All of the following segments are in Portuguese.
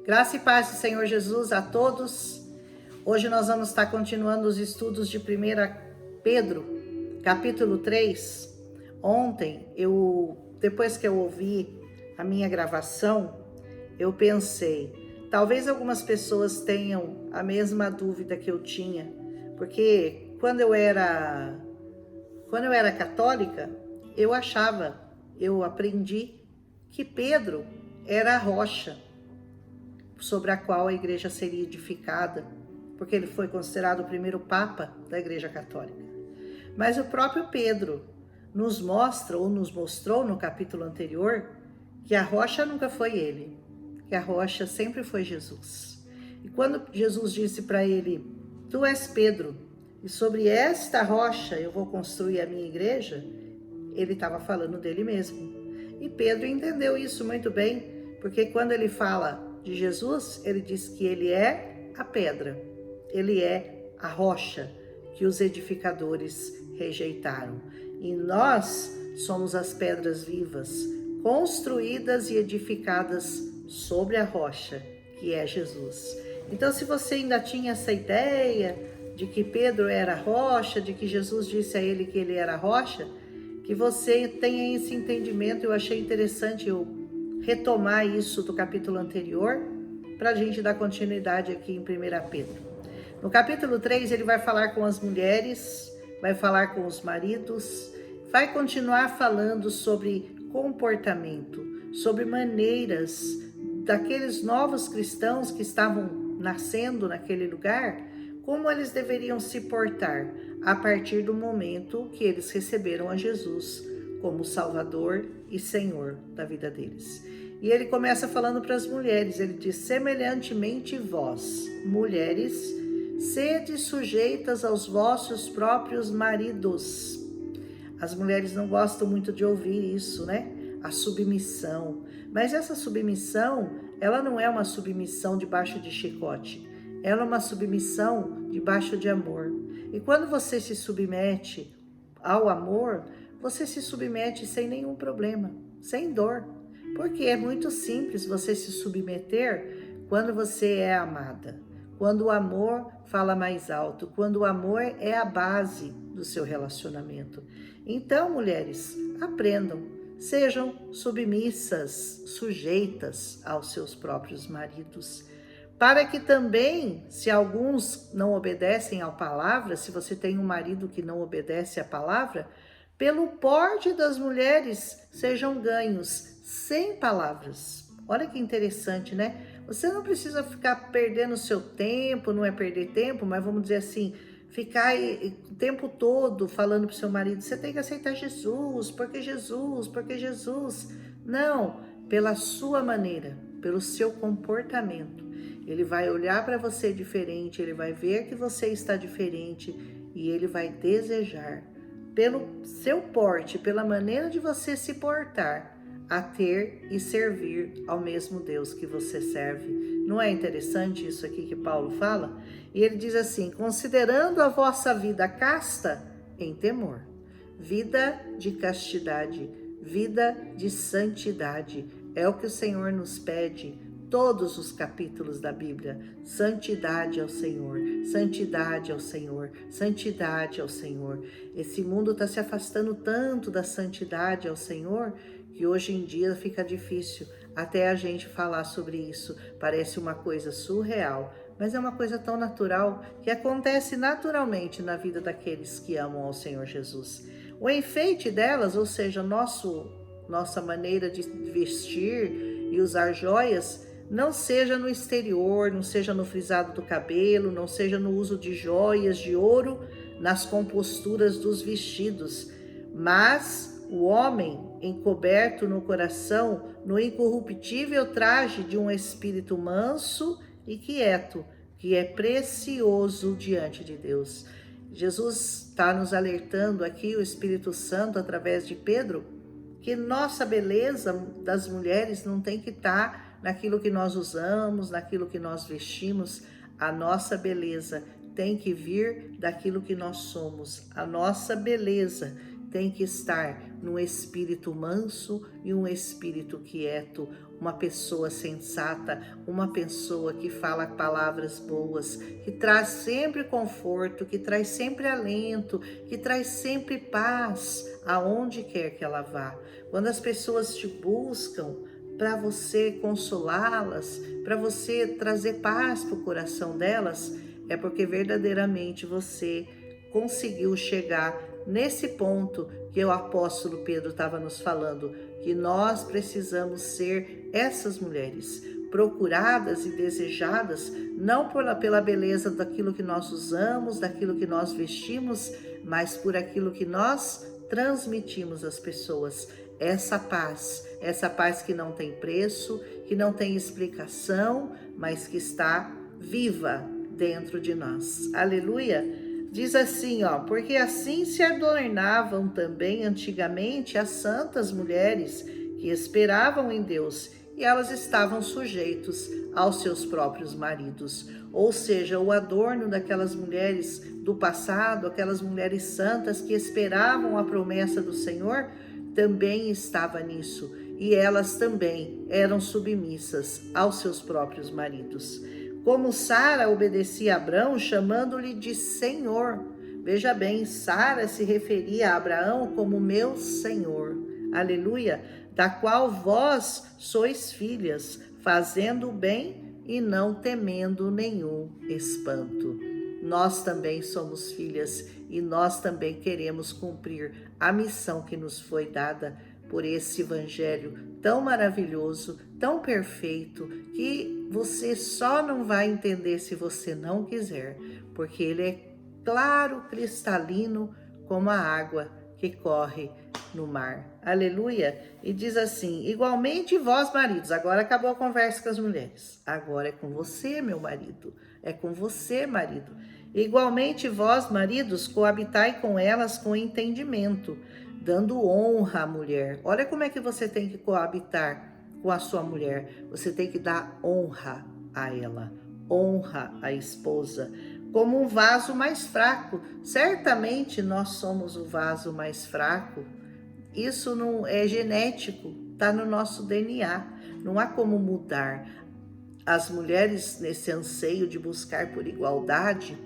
Graça e paz do Senhor Jesus a todos. Hoje nós vamos estar continuando os estudos de 1 Pedro, capítulo 3. Ontem, depois que eu ouvi a minha gravação, eu pensei, talvez algumas pessoas tenham a mesma dúvida que eu tinha, porque quando eu era católica, eu aprendi que Pedro era a rocha sobre a qual a igreja seria edificada, porque ele foi considerado o primeiro papa da igreja católica. Mas o próprio Pedro nos mostrou no capítulo anterior que a rocha nunca foi ele, que a rocha sempre foi Jesus. E quando Jesus disse para ele, tu és Pedro, e sobre esta rocha eu vou construir a minha igreja, ele estava falando dele mesmo. E Pedro entendeu isso muito bem, porque quando ele fala de Jesus, ele diz que ele é a pedra, ele é a rocha que os edificadores rejeitaram. E nós somos as pedras vivas, construídas e edificadas sobre a rocha, que é Jesus. Então, se você ainda tinha essa ideia de que Pedro era a rocha, de que Jesus disse a ele que ele era a rocha, que você tenha esse entendimento. Eu achei interessante eu retomar isso do capítulo anterior, para a gente dar continuidade aqui em 1 Pedro. No capítulo 3, ele vai falar com as mulheres, vai falar com os maridos, vai continuar falando sobre comportamento, sobre maneiras daqueles novos cristãos que estavam nascendo naquele lugar, como eles deveriam se portar a partir do momento que eles receberam a Jesus como Salvador e Senhor da vida deles. E ele começa falando para as mulheres, ele diz, semelhantemente vós, mulheres, sede sujeitas aos vossos próprios maridos. As mulheres não gostam muito de ouvir isso, né? A submissão. Mas essa submissão, ela não é uma submissão debaixo de chicote. Ela é uma submissão debaixo de amor. E quando você se submete ao amor, você se submete sem nenhum problema, sem dor. Porque é muito simples você se submeter quando você é amada. Quando o amor fala mais alto, quando o amor é a base do seu relacionamento. Então, mulheres, aprendam, sejam submissas, sujeitas aos seus próprios maridos. Para que também, se alguns não obedecem à palavra, se você tem um marido que não obedece à palavra, pelo porte das mulheres sejam ganhos sem palavras. Olha que interessante, né? Você não precisa ficar perdendo seu tempo, não é perder tempo, mas vamos dizer assim, ficar o tempo todo falando para o seu marido, você tem que aceitar Jesus, porque Jesus, porque Jesus. Não, pela sua maneira, pelo seu comportamento. Ele vai olhar para você diferente, ele vai ver que você está diferente e ele vai desejar, pelo seu porte, pela maneira de você se portar, a ter e servir ao mesmo Deus que você serve. Não é interessante isso aqui que Paulo fala? E ele diz assim, considerando a vossa vida casta em temor, vida de castidade, vida de santidade, é o que o Senhor nos pede. Todos os capítulos da Bíblia, santidade ao Senhor, santidade ao Senhor, santidade ao Senhor. Esse mundo está se afastando tanto da santidade ao Senhor que hoje em dia fica difícil até a gente falar sobre isso. Parece uma coisa surreal, mas é uma coisa tão natural que acontece naturalmente na vida daqueles que amam ao Senhor Jesus. O enfeite delas, ou seja, nossa maneira de vestir e usar joias, não seja no exterior, não seja no frisado do cabelo, não seja no uso de joias de ouro nas composturas dos vestidos, mas o homem encoberto no coração, no incorruptível traje de um espírito manso e quieto, que é precioso diante de Deus. Jesus está nos alertando aqui, o Espírito Santo, através de Pedro, que nossa beleza das mulheres não tem que estar naquilo que nós usamos, naquilo que nós vestimos. A nossa beleza tem que vir daquilo que nós somos. A nossa beleza tem que estar num espírito manso e um espírito quieto, uma pessoa sensata, uma pessoa que fala palavras boas, que traz sempre conforto, que traz sempre alento, que traz sempre paz aonde quer que ela vá. Quando as pessoas te buscam para você consolá-las, para você trazer paz para o coração delas, é porque verdadeiramente você conseguiu chegar nesse ponto que o apóstolo Pedro estava nos falando, que nós precisamos ser essas mulheres, procuradas e desejadas, não pela beleza daquilo que nós usamos, daquilo que nós vestimos, mas por aquilo que nós transmitimos às pessoas. Essa paz que não tem preço, que não tem explicação, mas que está viva dentro de nós. Aleluia! Diz assim, porque assim se adornavam também antigamente as santas mulheres que esperavam em Deus, e elas estavam sujeitos aos seus próprios maridos. Ou seja, o adorno daquelas mulheres do passado, aquelas mulheres santas que esperavam a promessa do Senhor, também estava nisso, e elas também eram submissas aos seus próprios maridos. Como Sara obedecia a Abrão, chamando-lhe de Senhor. Veja bem, Sara se referia a Abraão como meu Senhor. Aleluia! Da qual vós sois filhas, fazendo o bem e não temendo nenhum espanto. Nós também somos filhas e nós também queremos cumprir a missão que nos foi dada por esse evangelho tão maravilhoso, tão perfeito, que você só não vai entender se você não quiser, porque ele é claro, cristalino, como a água que corre no mar. Aleluia! E diz assim, igualmente vós maridos, agora acabou a conversa com as mulheres, agora é com você, meu marido, é com você, marido. Igualmente vós maridos, coabitai com elas com entendimento, dando honra à mulher. Olha como é que você tem que coabitar com a sua mulher. Você tem que dar honra a ela, honra à esposa, como um vaso mais fraco. Certamente nós somos o vaso mais fraco. Isso não é genético, está no nosso DNA. Não há como mudar. As mulheres, nesse anseio de buscar por igualdade,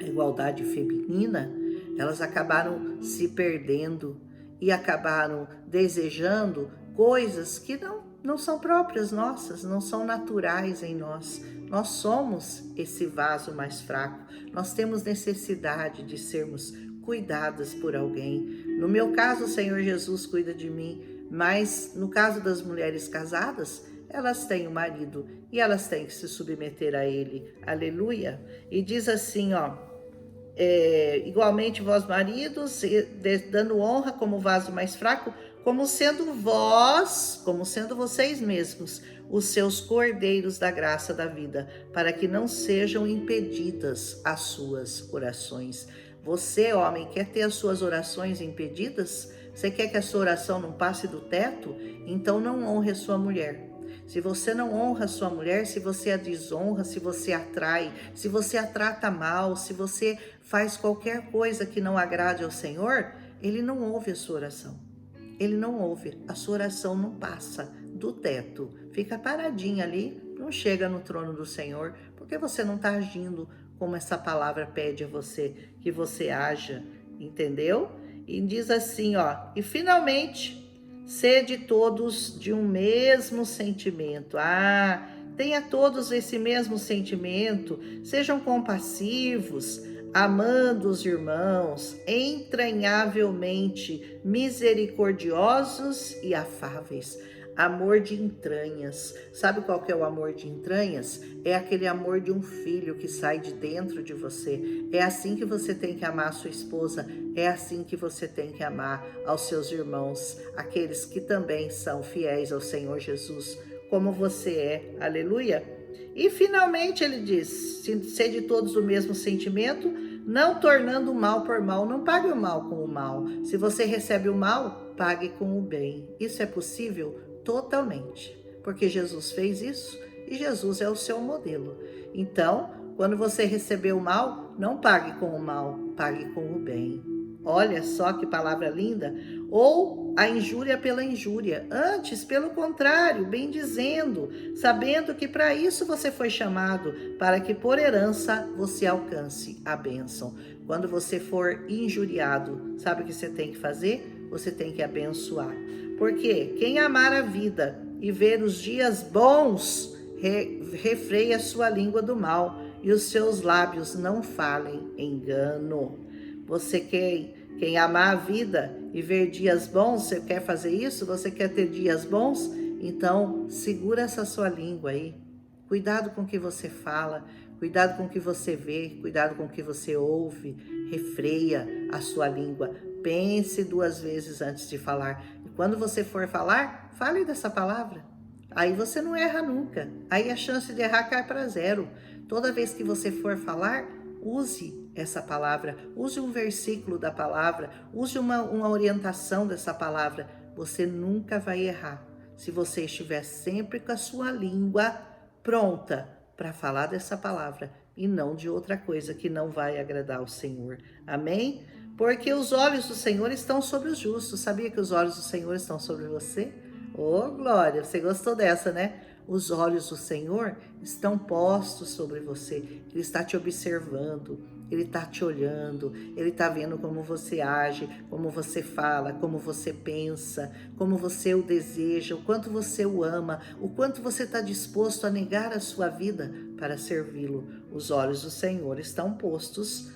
a igualdade feminina, elas acabaram se perdendo e acabaram desejando coisas que não são próprias nossas, não são naturais em nós. Nós somos esse vaso mais fraco. Nós temos necessidade de sermos cuidadas por alguém. No meu caso, o Senhor Jesus cuida de mim, mas no caso das mulheres casadas, elas têm um marido e elas têm que se submeter a ele. Aleluia! E diz assim, igualmente vós maridos, dando honra como vaso mais fraco, como sendo vocês mesmos, os seus cordeiros da graça da vida, para que não sejam impedidas as suas orações. Você, homem, quer ter as suas orações impedidas? Você quer que a sua oração não passe do teto? Então não honre a sua mulher. Se você não honra a sua mulher, se você a desonra, se você a trai, se você a trata mal, se você faz qualquer coisa que não agrade ao Senhor, ele não ouve a sua oração. Ele não ouve, a sua oração não passa do teto, fica paradinha ali, não chega no trono do Senhor, porque você não está agindo como essa palavra pede a você, que você haja, entendeu? E diz assim, e finalmente, sede todos de um mesmo sentimento. Tenha todos esse mesmo sentimento, sejam compassivos, amando os irmãos, entranhavelmente misericordiosos e afáveis. Amor de entranhas. Sabe qual que é o amor de entranhas? É aquele amor de um filho que sai de dentro de você. É assim que você tem que amar a sua esposa. É assim que você tem que amar aos seus irmãos, aqueles que também são fiéis ao Senhor Jesus, como você é. Aleluia! E finalmente ele diz, sede todos o mesmo sentimento, não tornando o mal por mal. Não pague o mal com o mal. Se você recebe o mal, pague com o bem. Isso é possível? Totalmente, porque Jesus fez isso e Jesus é o seu modelo. Então, quando você receber o mal, não pague com o mal, pague com o bem. Olha só que palavra linda. Ou pagou a injúria pela injúria. Antes, pelo contrário, bem dizendo, sabendo que para isso você foi chamado, para que por herança você alcance a bênção. Quando você for injuriado, sabe o que você tem que fazer? Você tem que abençoar. Porque quem amar a vida e ver os dias bons, refreia sua língua do mal e os seus lábios não falem engano. Você quem amar a vida e ver dias bons, você quer fazer isso? Você quer ter dias bons? Então, segura essa sua língua aí. Cuidado com o que você fala, cuidado com o que você vê, cuidado com o que você ouve. Refreia a sua língua. Pense 2 vezes antes de falar. E quando você for falar, fale dessa palavra. Aí você não erra nunca. Aí a chance de errar cai para 0. Toda vez que você for falar, use essa palavra, use um versículo da palavra, use uma orientação dessa palavra. Você nunca vai errar se você estiver sempre com a sua língua pronta para falar dessa palavra e não de outra coisa que não vai agradar ao Senhor. Amém? Porque os olhos do Senhor estão sobre os justos. Sabia que os olhos do Senhor estão sobre você? Oh, glória! Você gostou dessa, né? Os olhos do Senhor estão postos sobre você. Ele está te observando, Ele está te olhando, Ele está vendo como você age, como você fala, como você pensa, como você o deseja, o quanto você o ama, o quanto você está disposto a negar a sua vida para servi-lo. Os olhos do Senhor estão postos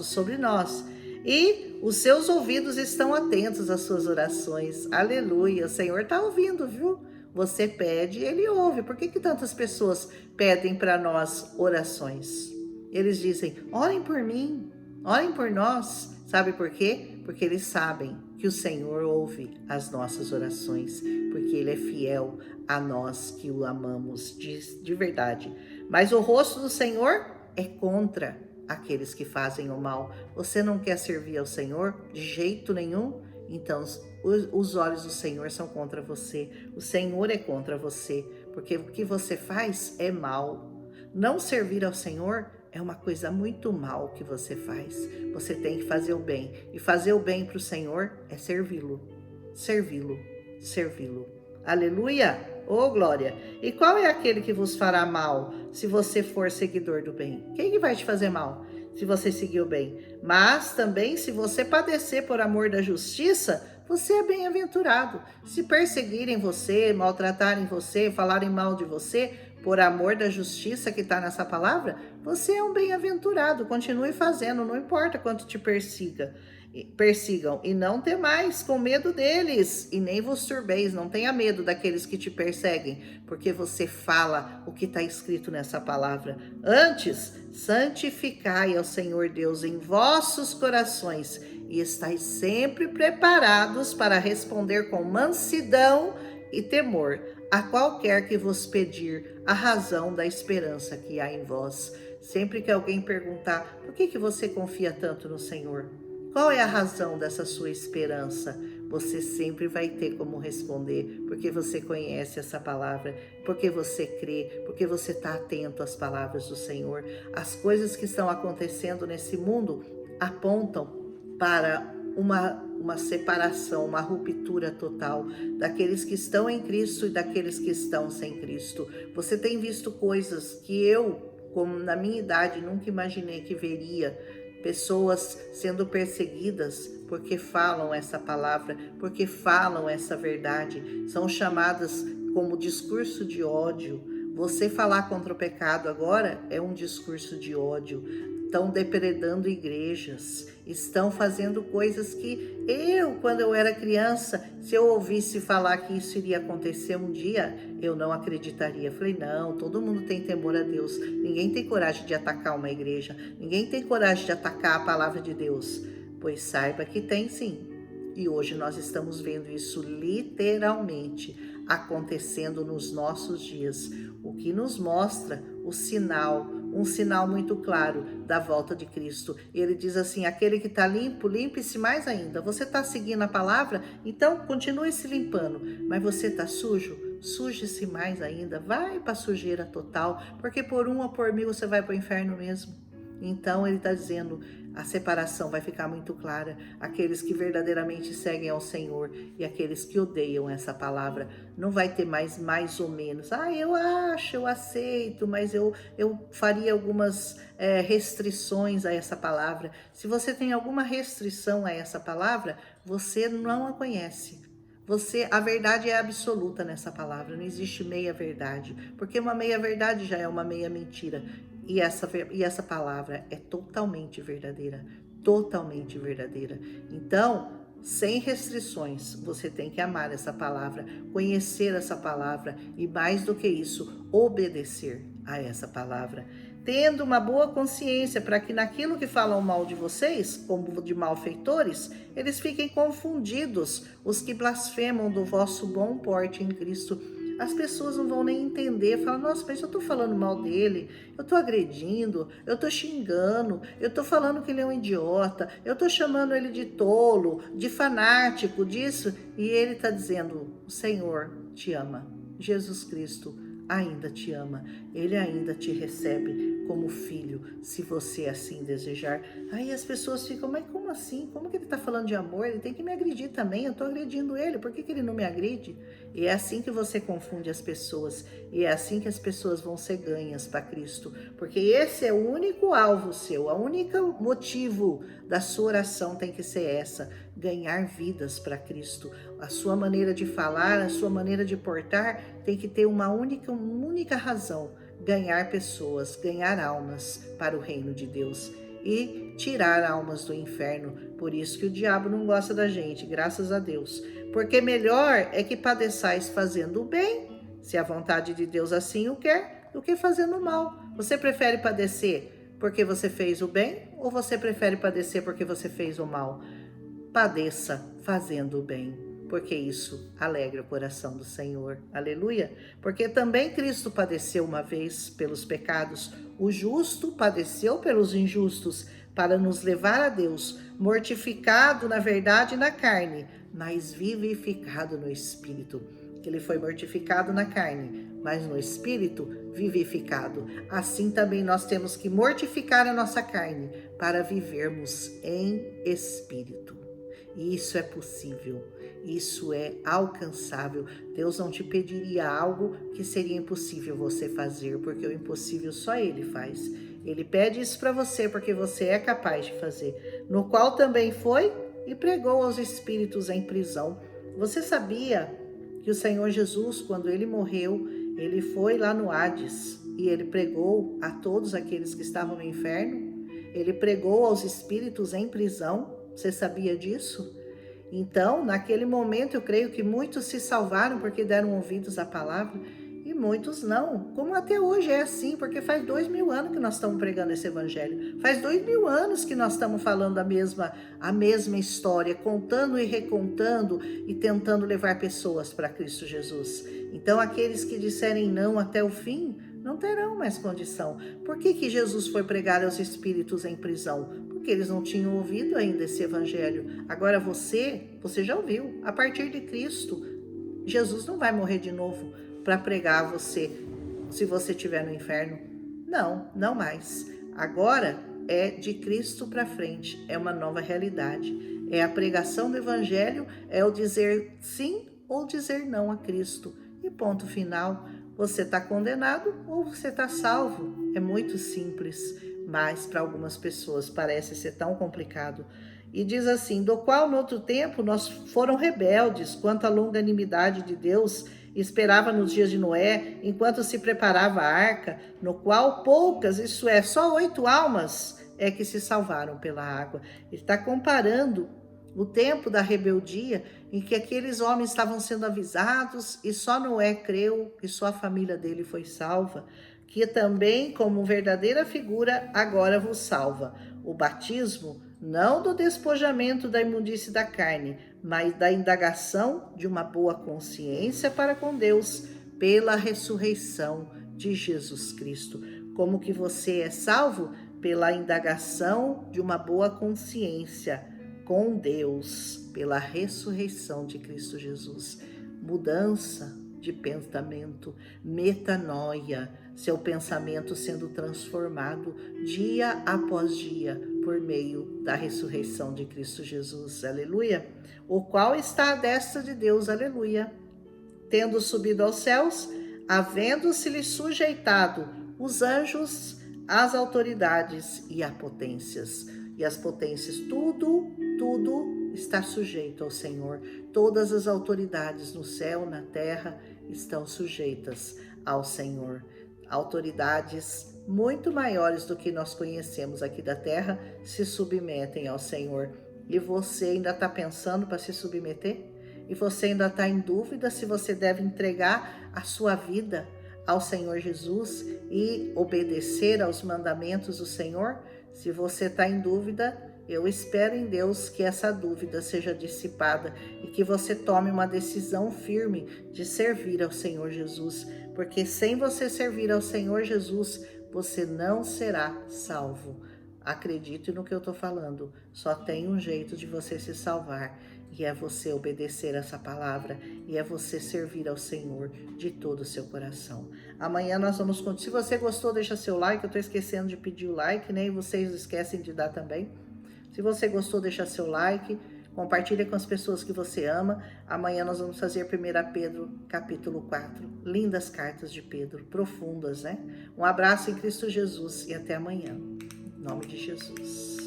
sobre nós. E os seus ouvidos estão atentos às suas orações. Aleluia, o Senhor está ouvindo, viu? Você pede e Ele ouve. Por que tantas pessoas pedem para nós orações? Eles dizem, orem por mim, orem por nós. Sabe por quê? Porque eles sabem que o Senhor ouve as nossas orações, porque Ele é fiel a nós que o amamos de verdade. Mas o rosto do Senhor é contra aqueles que fazem o mal. Você não quer servir ao Senhor de jeito nenhum? Então os olhos do Senhor são contra você. O Senhor é contra você, porque o que você faz é mal. Não servir ao Senhor é uma coisa muito mal que você faz. Você tem que fazer o bem. E fazer o bem para o Senhor é servi-lo. Servi-lo. Servi-lo. Aleluia! Oh, glória! E qual é aquele que vos fará mal se você for seguidor do bem? Quem que vai te fazer mal se você seguir o bem? Mas também se você padecer por amor da justiça, você é bem-aventurado. Se perseguirem você, maltratarem você, falarem mal de você, por amor da justiça que está nessa palavra, você é um bem-aventurado. Continue fazendo, não importa quanto te persigam, e não temais com medo deles, e nem vos turbeis, não tenha medo daqueles que te perseguem, porque você fala o que está escrito nessa palavra. Antes, santificai ao Senhor Deus em vossos corações, e estais sempre preparados para responder com mansidão e temor a qualquer que vos pedir a razão da esperança que há em vós. Sempre que alguém perguntar, por que você confia tanto no Senhor? Qual é a razão dessa sua esperança? Você sempre vai ter como responder, porque você conhece essa palavra, porque você crê, porque você está atento às palavras do Senhor. As coisas que estão acontecendo nesse mundo apontam para uma separação, uma ruptura total daqueles que estão em Cristo e daqueles que estão sem Cristo. Você tem visto coisas que eu, como na minha idade, nunca imaginei que veria. Pessoas sendo perseguidas porque falam essa palavra, porque falam essa verdade. São chamadas como discurso de ódio. Você falar contra o pecado agora é um discurso de ódio. Estão depredando igrejas, estão fazendo coisas que quando eu era criança, se eu ouvisse falar que isso iria acontecer um dia, eu não acreditaria. Falei, não, todo mundo tem temor a Deus, ninguém tem coragem de atacar uma igreja, ninguém tem coragem de atacar a palavra de Deus, pois saiba que tem sim. E hoje nós estamos vendo isso literalmente acontecendo nos nossos dias, o que nos mostra o sinal, um sinal muito claro da volta de Cristo. Ele diz assim, aquele que está limpo, limpe-se mais ainda. Você está seguindo a palavra? Então continue se limpando. Mas você está sujo? Suje-se mais ainda. Vai para a sujeira total, porque por 1 ou por 1000 você vai para o inferno mesmo. Então ele está dizendo, a separação vai ficar muito clara. Aqueles que verdadeiramente seguem ao Senhor e aqueles que odeiam essa palavra. Não vai ter mais ou menos. Eu acho, eu aceito, mas eu faria algumas restrições a essa palavra. Se você tem alguma restrição a essa palavra, você não a conhece. A verdade é absoluta nessa palavra, não existe meia verdade, porque uma meia verdade já é uma meia mentira, e essa palavra é totalmente verdadeira, totalmente verdadeira. Então, sem restrições, você tem que amar essa palavra, conhecer essa palavra e, mais do que isso, obedecer a essa palavra, tendo uma boa consciência para que naquilo que falam mal de vocês, como de malfeitores, eles fiquem confundidos, os que blasfemam do vosso bom porte em Cristo. As pessoas não vão nem entender, falam, nossa, mas eu tô falando mal dele, eu tô agredindo, eu tô xingando, eu tô falando que ele é um idiota, eu tô chamando ele de tolo, de fanático, disso, e ele tá dizendo, o Senhor te ama, Jesus Cristo ainda te ama, ele ainda te recebe como filho, se você assim desejar. Aí as pessoas ficam, mas como assim? Como que ele está falando de amor? Ele tem que me agredir também, eu estou agredindo ele, por que ele não me agride? E é assim que você confunde as pessoas, e é assim que as pessoas vão ser ganhas para Cristo, porque esse é o único alvo seu, o único motivo da sua oração tem que ser essa, ganhar vidas para Cristo. A sua maneira de falar, a sua maneira de portar tem que ter uma única razão, ganhar pessoas, ganhar almas para o reino de Deus e tirar almas do inferno. Por isso que o diabo não gosta da gente, graças a Deus. Porque melhor é que padeçais fazendo o bem, se a vontade de Deus assim o quer, do que fazendo o mal. Você prefere padecer porque você fez o bem ou você prefere padecer porque você fez o mal? Padeça fazendo o bem, porque isso alegra o coração do Senhor. Aleluia! Porque também Cristo padeceu uma vez pelos pecados, o justo padeceu pelos injustos, para nos levar a Deus, mortificado na verdade na carne, mas vivificado no Espírito. Ele foi mortificado na carne, mas no Espírito vivificado. Assim também nós temos que mortificar a nossa carne para vivermos em Espírito. E isso é possível, isso é alcançável. Deus não te pediria algo que seria impossível você fazer, porque o impossível só Ele faz. Ele pede isso para você porque você é capaz de fazer. No qual também foi e pregou aos espíritos em prisão. Você sabia que o Senhor Jesus, quando Ele morreu, Ele foi lá no Hades e Ele pregou a todos aqueles que estavam no inferno? Ele pregou aos espíritos em prisão. Você sabia disso? Então, naquele momento, eu creio que muitos se salvaram porque deram ouvidos à palavra e muitos não. Como até hoje é assim, porque faz 2000 anos que nós estamos pregando esse evangelho. Faz 2000 anos que nós estamos falando a mesma história, contando e recontando e tentando levar pessoas para Cristo Jesus. Então, aqueles que disserem não até o fim, não terão mais condição. Por que Jesus foi pregar aos espíritos em prisão? Porque eles não tinham ouvido ainda esse evangelho. Agora você já ouviu. A partir de Cristo, Jesus não vai morrer de novo para pregar a você se você estiver no inferno. Não, não mais. Agora é de Cristo para frente, é uma nova realidade. É a pregação do evangelho, é o dizer sim ou dizer não a Cristo. E ponto final. Você está condenado ou você está salvo? É muito simples, mas para algumas pessoas parece ser tão complicado. E diz assim, do qual no outro tempo nós foram rebeldes quanto à longanimidade de Deus, esperava nos dias de Noé, enquanto se preparava a arca, no qual poucas, isso é, só 8 almas é que se salvaram pela água. Ele está comparando o tempo da rebeldia em que aqueles homens estavam sendo avisados e só Noé creu e só a família dele foi salva, que também, como verdadeira figura, agora vos salva. O batismo, não do despojamento da imundície da carne, mas da indagação de uma boa consciência para com Deus, pela ressurreição de Jesus Cristo. Como que você é salvo? Pela indagação de uma boa consciência com Deus, pela ressurreição de Cristo Jesus. Mudança de pensamento, metanoia, seu pensamento sendo transformado dia após dia por meio da ressurreição de Cristo Jesus, aleluia, o qual está à destra de Deus, aleluia, tendo subido aos céus, havendo-se-lhe sujeitado os anjos, as autoridades e as potências, tudo está sujeito ao Senhor. Todas as autoridades no céu, na terra, estão sujeitas ao Senhor. Autoridades muito maiores do que nós conhecemos aqui da terra se submetem ao Senhor. E você ainda está pensando para se submeter? E você ainda está em dúvida se você deve entregar a sua vida ao Senhor Jesus e obedecer aos mandamentos do Senhor? Se você está em dúvida, eu espero em Deus que essa dúvida seja dissipada e que você tome uma decisão firme de servir ao Senhor Jesus, porque sem você servir ao Senhor Jesus, você não será salvo. Acredite no que eu estou falando, só tem um jeito de você se salvar, e é você obedecer essa palavra, e é você servir ao Senhor de todo o seu coração. Amanhã nós vamos continuar. Se você gostou, deixa seu like, eu estou esquecendo de pedir o like, né? E vocês esquecem de dar também. Se você gostou, deixa seu like, compartilha com as pessoas que você ama. Amanhã nós vamos fazer 1 Pedro, capítulo 4. Lindas cartas de Pedro, profundas, né? Um abraço em Cristo Jesus e até amanhã. Em nome de Jesus.